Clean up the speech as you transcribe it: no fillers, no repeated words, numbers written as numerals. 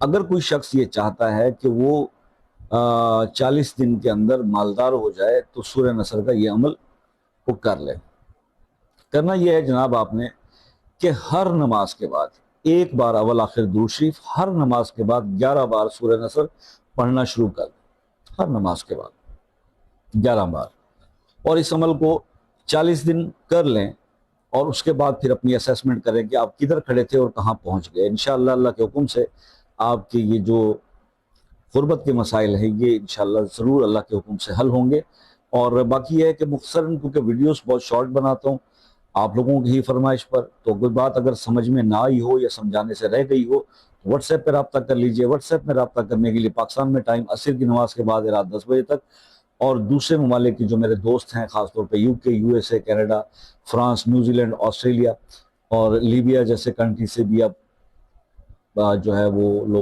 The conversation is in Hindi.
अगर कोई शख्स ये चाहता है कि वो 40 दिन के अंदर मालदार हो जाए तो सूर्य नसर का ये अमल वो कर ले। करना यह है जनाब आपने कि हर नमाज के बाद एक बार अवल आखिर दुरूद शरीफ, हर नमाज के बाद 11 बार सूर्य नसर पढ़ना शुरू कर दें। हर नमाज के बाद 11 बार। और इस अमल को 40 दिन कर लें और उसके बाद फिर अपनी असेसमेंट करें कि आप किधर खड़े थे और कहाँ पहुंच गए। इंशाअल्लाह अल्लाह के हुक्म से आपके ये जो गुर्बत के मसाइल हैं ये इंशाअल्लाह ज़रूर अल्लाह के हुक्म से हल होंगे। और बाकी यह है कि मुख्तसरन क्योंकि वीडियोस बहुत शॉर्ट बनाता हूँ आप लोगों की ही फरमाइश पर, तो कोई बात अगर समझ में ना आई हो या समझाने से रह गई हो तो व्हाट्सएप पर रब्ता कर लीजिए। व्हाट्सएप में रब्ता करने के लिए पाकिस्तान में टाइम असर की नमाज के बाद रात 10 बजे तक, और दूसरे ममालिक के जो मेरे दोस्त हैं खासतौर पर UK, USA, Canada, France, New Zealand, Australia और लीबिया जैसे कंट्री से भी अब जो है वो लोग